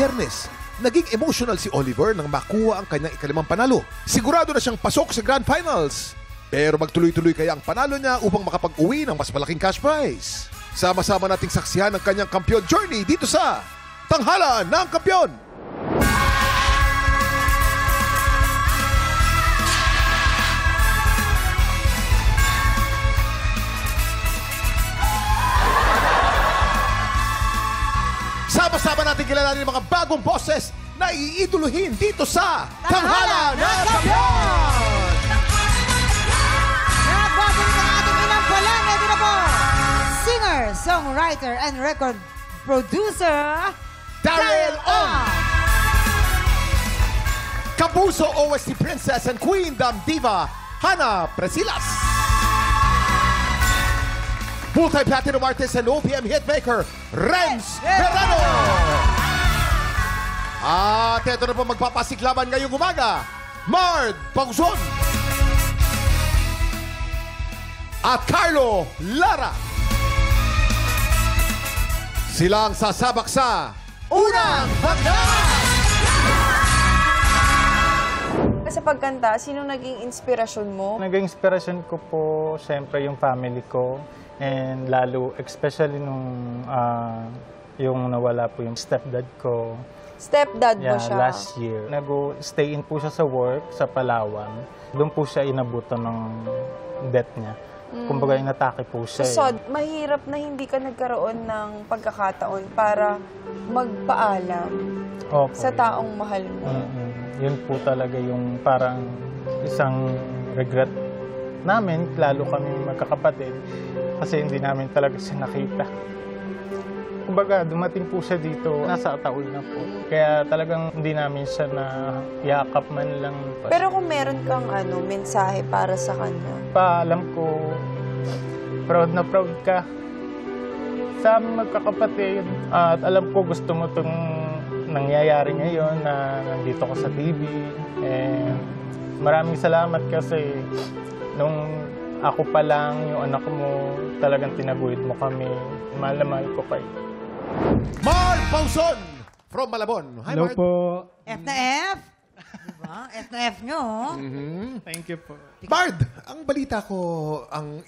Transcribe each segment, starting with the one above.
Biyernes, naging emotional si Oliver nang makuha ang kanyang ikalimang panalo. Sigurado na siyang pasok sa Grand Finals. Pero magtuloy-tuloy kaya ang panalo niya upang makapag-uwi ng mas malaking cash prize. Sama-sama nating saksihan ang kanyang kampiyon journey dito sa Tanghalan ng Kampiyon! Sama-sama natin kilalanin ang mga bagong boses na iiduluhin dito sa Tanghalan ng Kampiyon! Nagbabalik ang ating inampalan. Ito na po, singer, songwriter, and record producer, Daryl Ong! Kapuso OST Princess and Queen Dam Diva, Hannah Presilas! Multi-platinum artist and OPM hitmaker, Renz Verano! At ito na po magpapasiklaban ngayong umaga, Mard Pangson! At Carlo Lara! Silang sasabak sa Unang Hagdan! Sa pagkanta, sino naging inspirasyon mo? Naging inspirasyon ko po, siyempre, yung family ko. And lalo, especially nung yung nawala po yung stepdad ko. Stepdad mo siya? Last year. Nag-stay in po siya sa work sa Palawan. Doon po siya inabutan ng death niya. Kumbaga, inatake po siya. So, mahirap na hindi ka nagkaroon ng pagkakataon para magpaalam sa taong mahal mo. Yun po talaga yung parang isang regret namin, lalo kami magkakapatid, kasi hindi namin talaga siya nakita. Kumbaga, dumating po siya dito, nasa taon na po. Kaya talagang hindi namin siya yakap man lang. Pero kung meron kang mensahe para sa kanya? Paalam ko, proud na proud ka sa aming magkakapatid. At alam ko gusto mo itong nangyayari ngayon na nandito ko sa TV. And maraming salamat kasi nung ako pa lang, yung anak mo, talagang tinaguyod mo kami. Mahal na mahal ko kayo. Mard Pangson from Malabon. Hi, Hello Mard. po. F na F. Diba? F na F nyo. Thank you po. Mard, ang balita ko,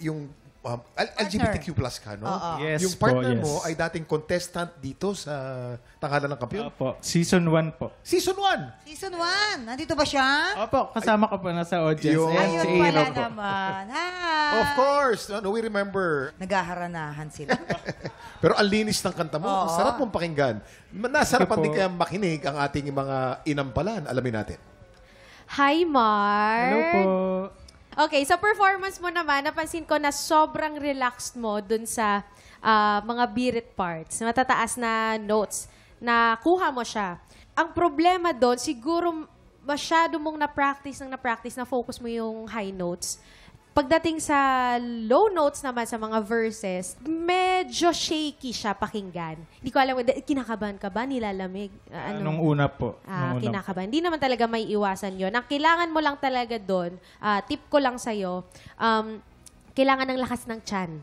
yung LGBTQ plus ka, no? Yes Yung partner po, yes. mo ay dating contestant dito sa Tanghalan ng Kampiyon. Opo, season 1 po. Season 1. Season 1. Nandito ba siya? Opo, kasama ko po na sa audience. Yun. Ayan, Ayun si pala Iro po. naman. Hi! Of course. No, we remember. Naghaharanahan sila. Pero ang linis ng kanta mo. Ang sarap mong pakinggan. Nasarapan Thank you din po. kaya makinig ang ating mga inampalan. Alamin natin. Hi, Mar! Hello po. Okay, sa performance mo naman, napansin ko na sobrang relaxed mo dun sa mga birit parts, matataas na notes, na kuha mo siya. Ang problema doon, siguro masyado mong na-practice, na-focus mo yung high notes. Pagdating sa low notes naman sa mga verses, medyo shaky siya pakinggan. Hindi ko alam, kinakabahan ka ba? Nilalamig? Nung una po. Nung una. Kinakabahan. Hindi naman talaga may iwasan yon. Ang kailangan mo lang talaga doon, tip ko lang sa'yo, kailangan ng lakas ng tiyan.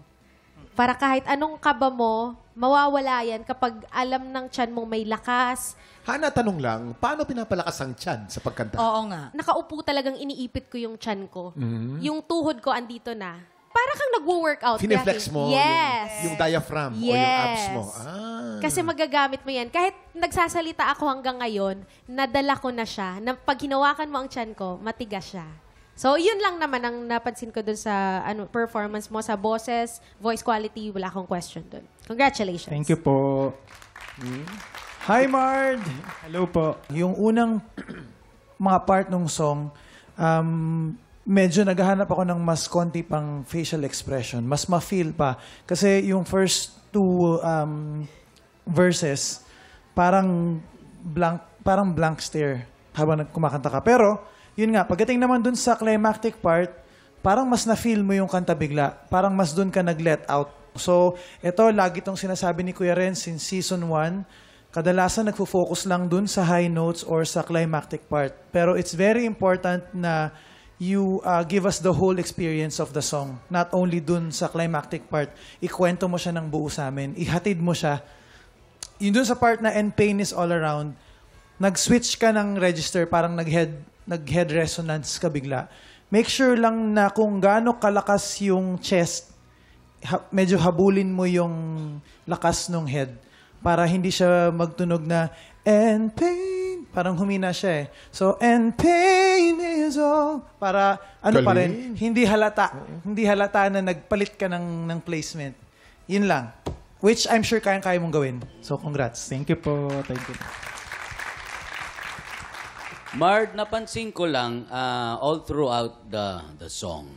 Para kahit anong kaba mo, mawawala yan kapag alam ng tiyan mong may lakas. Hana, tanong lang, paano pinapalakas ang tiyan sa pagkanta? Oo nga. Nakaupo talagang iniipit ko yung tiyan ko. Yung tuhod ko andito na. Para kang nagwo-workout. Fineflex mo Yes. yung diaphragm o yung abs mo. Kasi magagamit mo yan. Kahit nagsasalita ako hanggang ngayon, nadala ko na siya. Na pag hinawakan mo ang tiyan ko, matigas siya. So, yun lang naman ang napansin ko dun sa performance mo, sa boses, voice quality, wala akong question dun. Congratulations. Thank you po. Hi, Mard! Hello po. Yung unang mga part ng song, medyo naghahanap ako ng mas konti pang facial expression. Mas ma-feel pa. Kasi yung first two verses, parang blank stare habang kumakanta ka. Pero, yun nga, pagdating naman dun sa climactic part, parang mas na-feel mo yung kanta bigla. Parang mas dun ka nag-let out. So, ito, lagi itong sinasabi ni Kuya Ren since season 1, kadalasan nagfo-focus lang dun sa high notes or sa climactic part. Pero it's very important na you give us the whole experience of the song. Not only dun sa climactic part. Ikwento mo siya ng buo sa amin. Ihatid mo siya. yun dun sa part na and pain is all around, nag-switch ka ng register, parang nag-head resonance ka bigla. Make sure lang na kung gaano kalakas yung chest, medyo habulin mo yung lakas ng head para hindi siya magtunog na and pain. Parang humina siya eh. So, and pain is all. Para, ano pa rin, hindi halata. Hindi halata na nagpalit ka ng placement. Yun lang. Which I'm sure kayang-kaya mong gawin. So, congrats. Thank you po. Thank you. Mard, napansin ko lang all throughout the song,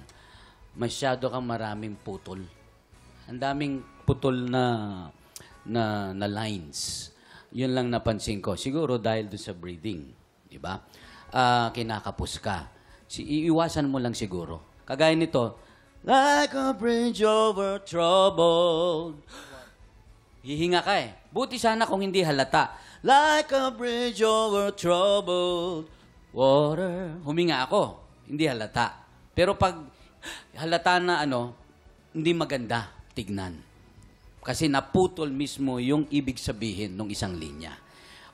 masyado kang maraming putol. Ang daming putol na lines. Yun lang napansin ko. Siguro dahil doon sa breathing. Di ba? Kinakapos ka. Iiwasan mo lang siguro. Kagaya nito, like a bridge over troubled. Hihinga ka eh. Buti sana kung hindi halata. Like a bridge over troubled water. Huminga ako. Hindi halata. Pero pag halata na hindi maganda tignan. Kasi naputol mismo yung ibig sabihin ng isang linya.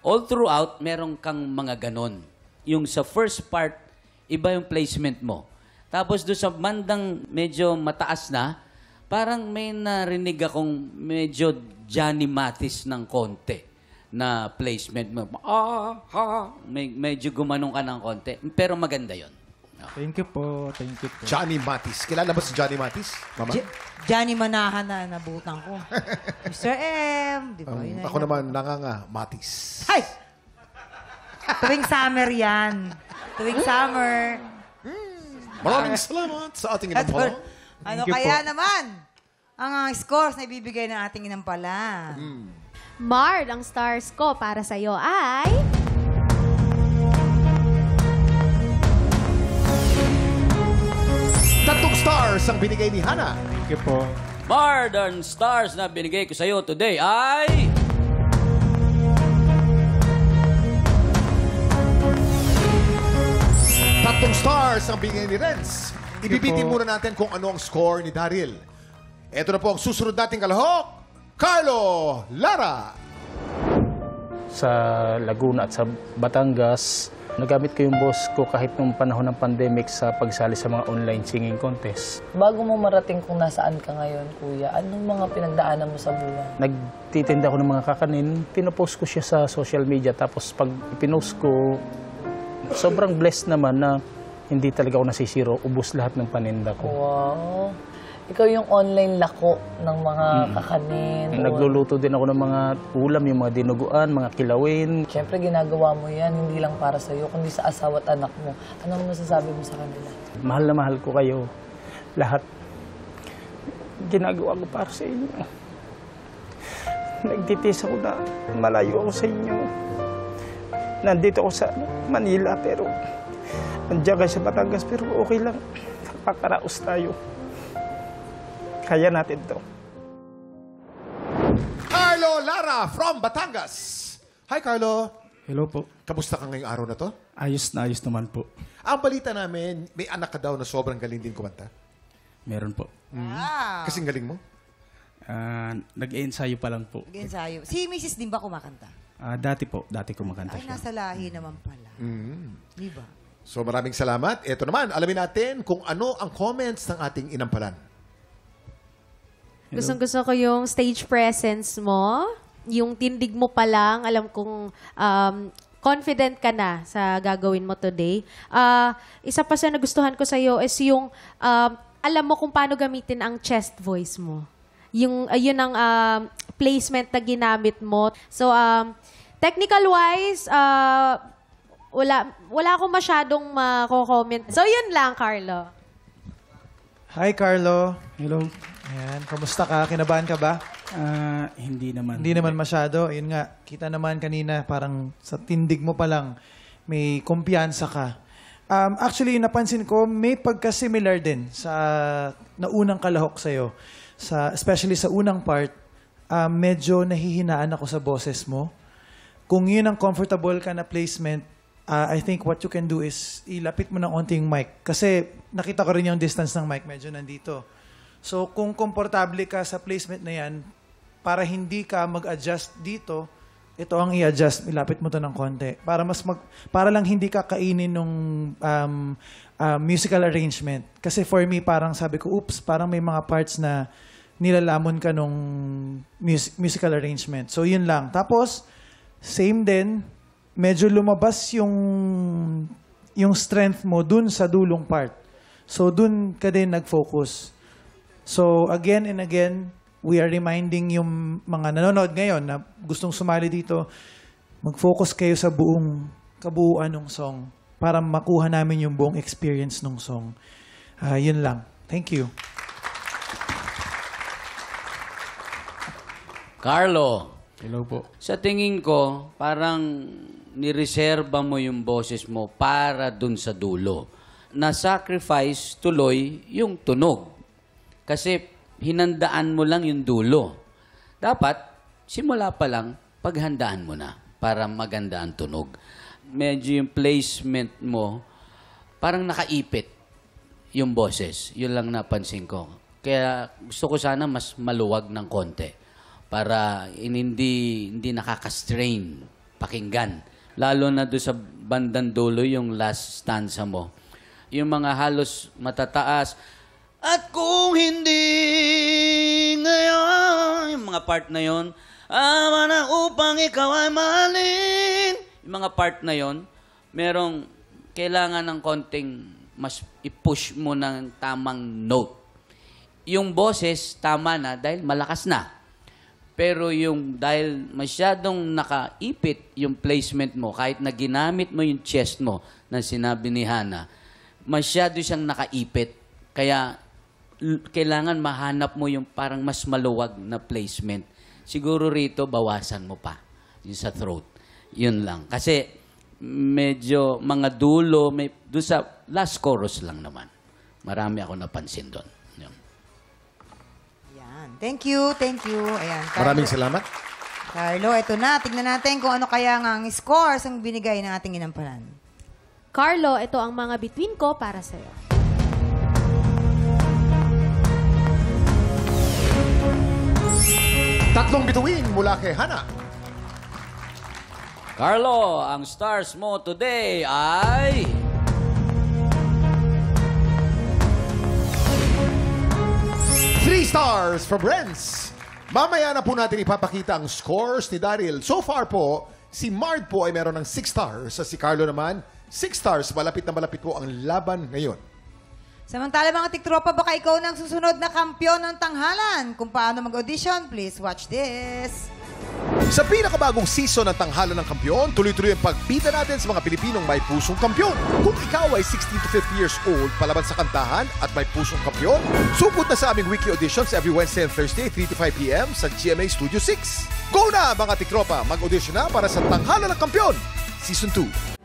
All throughout, meron kang mga ganon. Yung sa first part, iba yung placement mo. Tapos doon sa bandang medyo mataas na, parang may narinig akong medyo Johnny Mathis ng konti na placement mo. Medyo gumanong ka ng konti. Pero maganda yon. Thank you po. Thank you po. Johnny Mathis. Kilala ba si Johnny Mathis? Mama? Johnny Manahan na nabutan ko. Mr. M. Di ba? Ako naman, nanganga, Mathis. Hay! Tuwing summer yan. Tuwing summer. Maraming salamat sa ating inampala. Ano kaya naman ang scores na ibibigay ng ating inampala? Mard, ang stars ko para sa'yo ay... Tatlong stars ang binigay ni Hana. Thank you po. Mard, ang stars na binigay ko sa'yo today ay... Tatlong stars ang binigay ni Renz. Ibibitin po. muna natin kung ano ang score ni Daryl. Ito na po ang susunod nating kalahok, Carlo Lara. Sa Laguna at sa Batangas, nagamit ko yung boss ko kahit nung panahon ng pandemic sa pagsali sa mga online singing contest. Bago mo marating kung nasaan ka ngayon, kuya, anong mga pinagdaanan mo sa buhay? Nagtitinda ako ng mga kakanin, pinopost ko siya sa social media. Tapos pag ipinost ko, sobrang blessed naman na hindi talaga ako nasisiro. Ubus lahat ng paninda ko. Wow. Ikaw yung online lako ng mga kakanin. Nagluluto din ako ng mga ulam, yung mga dinuguan, mga kilawin. Siyempre, ginagawa mo yan, hindi lang para sa'yo, kundi sa asawa at anak mo. Anong masasabi mo sa kanila? Mahal na mahal ko kayo. Lahat. Ginagawa ko para sa inyo. Nagtitis ako na malayo ako sa inyo. Nandito ako sa Manila, pero nandiyan kayo sa Batangas, pero okay lang. Pakaraos tayo. Kaya natin to. Carlo Lara from Batangas. Hi, Carlo. Hello po. Kamusta ka ngayong araw na to? Ayos na ayos naman po. Ang balita namin, may anak ka daw na sobrang galing din kumanta. Meron po. Kasing galing mo? Nag-ensayo pa lang po. Ensayo. Si Mrs. din ba kumakanta? Dati po. Dati kumakanta Ay, siya. nasa lahi naman pala. Di ba? So maraming salamat. Ito naman, alamin natin kung ano ang comments ng ating inampalan. Gustong-gusto ko yung stage presence mo. Yung tindig mo pa lang, alam kong confident ka na sa gagawin mo today. Isa pa sa nagustuhan ko sa'yo is yung alam mo kung paano gamitin ang chest voice mo. Yun ang placement na ginamit mo. So, technical-wise, wala akong masyadong mako-comment. So, yun lang, Carlo. Hi, Carlo. Hello. Ayan, kamusta ka? Kinabahan ka ba? Hindi naman. Hindi naman masyado. Yun nga, kita naman kanina, parang sa tindig mo pa lang, may kumpiyansa ka. Actually, napansin ko, may pagka-similar din sa naunang kalahok sa'yo. Especially sa unang part, medyo nahihinaan ako sa boses mo. Kung yun ang comfortable ka na placement, I think what you can do is ilapit mo ng onting mic. Kasi nakita ko rin yung distance ng mic, medyo nandito. So kung komportable ka sa placement na yan, para hindi ka mag-adjust dito, ito ang i-adjust, ilapit mo to ng konti. Para lang hindi ka kainin nung musical arrangement. Kasi for me, parang sabi ko, oops, parang may mga parts na nilalamon ka nung musical arrangement. So, yun lang. Tapos, same din, medyo lumabas yung strength mo dun sa dulong part. So, dun ka din nag-focus. So, again and again, we are reminding yung mga nanonood ngayon na gustong sumali dito, mag-focus kayo sa buong kabuuan ng song para makuha namin yung buong experience ng song. Yun lang. Thank you. Carlo, Hello po. sa tingin ko, parang nireserba mo yung boses mo para dun sa dulo. Na-sacrifice tuloy yung tunog. Kasi hinandaan mo lang yung dulo. Dapat, simula pa lang, paghandaan mo na para maganda ang tunog. Medyo yung placement mo, parang nakaipit yung boses. Yun lang napansin ko. Kaya gusto ko sana mas maluwag ng konti para hindi nakaka-strain pakinggan. Lalo na doon sa bandang dulo, yung last stanza mo. Yung mga halos matataas, at kung hindi ngayon, yung mga part na yon, ama na upang ikaw ay mahalin. Yung mga part na yon, merong kailangan ng konting mas i-push mo ng tamang note. Yung boses, tama na dahil malakas na. Pero yung dahil masyadong nakaipit yung placement mo, kahit na ginamit mo yung chest mo na sinabi ni Hana, masyado siyang nakaipit. Kaya kailangan mahanap mo yung parang mas maluwag na placement. Siguro rito, bawasan mo pa yung sa throat. Yun lang. Kasi medyo mga dulo, doon sa last chorus lang naman. Marami ako napansin doon. Yun. Yan. Thank you. Ayan. Maraming salamat. Carlo, eto na. Tignan natin kung ano kaya nga ang scores ang binigay ng ating inampanan. Carlo, ito ang mga between ko para sa'yo. Tatlong bituin mula kay Hana. Carlo, ang stars mo today ay... 3 stars from Renz. Mamaya na po natin ipapakita ang scores ni Daryl. So far po, si Mard po ay meron ng 6 stars. Sa si Carlo naman, 6 stars. Malapit na malapit po ang laban ngayon. Samantala mga tiktropa, baka ikaw na ang susunod na kampiyon ng tanghalan. Kung paano mag-audition, please watch this. Sa pinakabagong season ng Tanghalan ng Kampiyon, tuloy-tuloy ang pagbida natin sa mga Pilipinong may pusong kampiyon. Kung ikaw ay 16 to 50 years old, palaban sa kantahan at may pusong kampiyon, supot na sa aming weekly auditions every Wednesday and Thursday, 3 to 5 p.m. sa GMA Studio 6. Go na mga tiktropa, mag-audition na para sa Tanghalan ng Kampiyon, Season 2.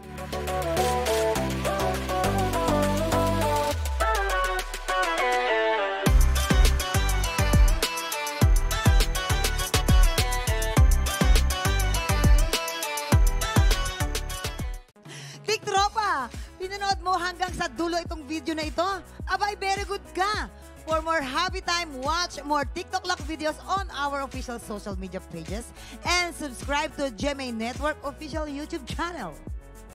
Tiktropa, pinanood mo hanggang sa dulo itong video na ito? Abay, very good ka! For more happy time, watch more TikTok Lock videos on our official social media pages and subscribe to GMA Network official YouTube channel.